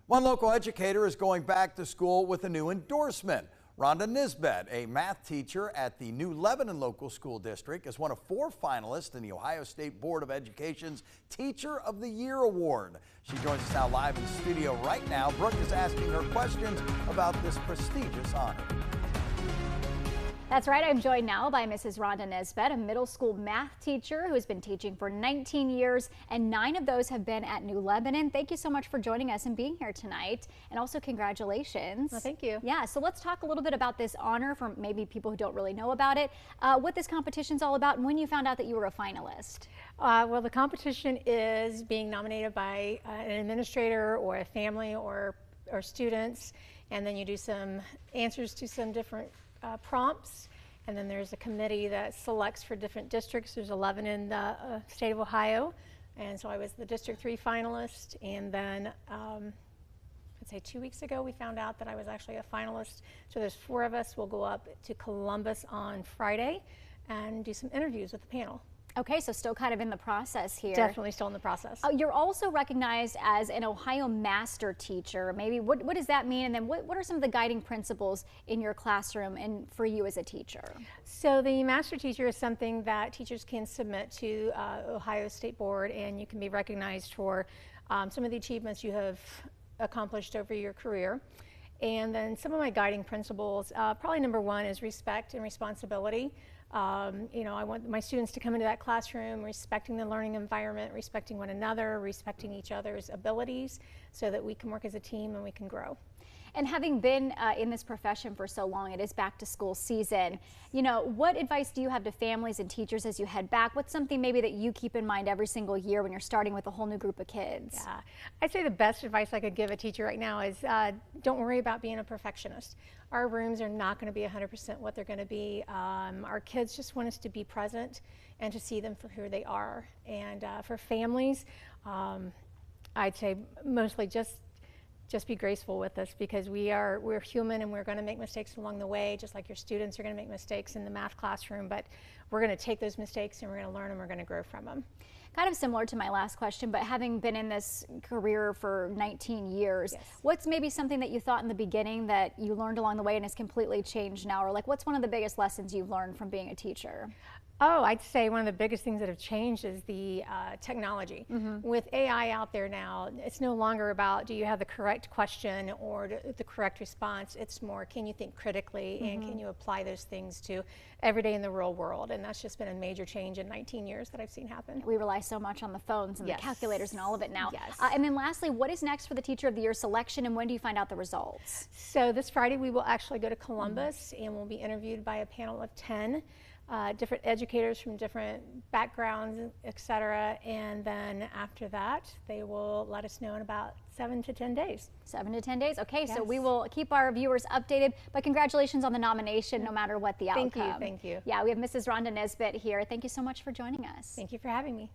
One local educator is going back to school with a new endorsement. Ronda Nisbet, a math teacher at the new Lebanon Local School District, is one of 4 finalists in the Ohio State Board of Education's Teacher of the Year Award. She joins us now live in studio right now. Brooke is asking her questions about this prestigious honor. That's right. I'm joined now by Mrs. Ronda Nisbet, a middle school math teacher who has been teaching for 19 years, and 9 of those have been at New Lebanon. Thank you so much for joining us and being here tonight, and also congratulations. Well, thank you. Yeah, so let's talk a little bit about this honor for maybe people who don't really know about it, what this competition's all about, and when you found out that you were a finalist. Well, the competition is being nominated by an administrator or a family or students, and then you do some answers to some different prompts, and then there's a committee that selects for different districts. There's 11 in the state of Ohio, and so I was the District 3 finalist, and then I'd say 2 weeks ago we found out that I was actually a finalist. So there's 4 of us. We'll go up to Columbus on Friday and do some interviews with the panel. Okay, so still kind of in the process here. Definitely still in the process. You're also recognized as an Ohio Master Teacher. Maybe what does that mean? And then what are some of the guiding principles in your classroom and for you as a teacher? So the Master Teacher is something that teachers can submit to Ohio State Board, and you can be recognized for some of the achievements you have accomplished over your career. And then some of my guiding principles, probably number 1 is respect and responsibility. I want my students to come into that classroom respecting the learning environment, respecting one another, respecting each other's abilities, so that we can work as a team and we can grow. And having been in this profession for so long, it is back to school season. You know, what advice do you have to families and teachers as you head back? What's something maybe that you keep in mind every single year when you're starting with a whole new group of kids? Yeah, I'd say the best advice I could give a teacher right now is don't worry about being a perfectionist. Our rooms are not going to be 100% what they're going to be. Our kids just want us to be present and to see them for who they are. And for families, I'd say mostly just be graceful with us, because we're human and we're going to make mistakes along the way, just like your students are going to make mistakes in the math classroom, but we're going to take those mistakes and we're going to learn and we're going to grow from them. Kind of similar to my last question, but having been in this career for 19 years, yes. What's maybe something that you thought in the beginning that you learned along the way and has completely changed now? Or like, what's one of the biggest lessons you've learned from being a teacher? Oh, I'd say one of the biggest things that have changed is the technology. Mm-hmm. With AI out there now, it's no longer about do you have the correct question or the correct response. It's more, can you think critically, mm-hmm. and can you apply those things to every day in the real world? And that's just been a major change in 19 years that I've seen happen. We rely so much on the phones and yes. the calculators and all of it now. Yes. And then lastly, what is next for the Teacher of the Year selection, and when do you find out the results? So this Friday we will actually go to Columbus, mm-hmm. and we'll be interviewed by a panel of 10 different educators from different backgrounds, etc. And then after that, they will let us know in about 7 to 10 days. 7 to 10 days. Okay, yes. So we will keep our viewers updated, but congratulations on the nomination, no matter what the outcome. Thank you, thank you. Yeah, we have Mrs. Ronda Nisbet here. Thank you so much for joining us. Thank you for having me.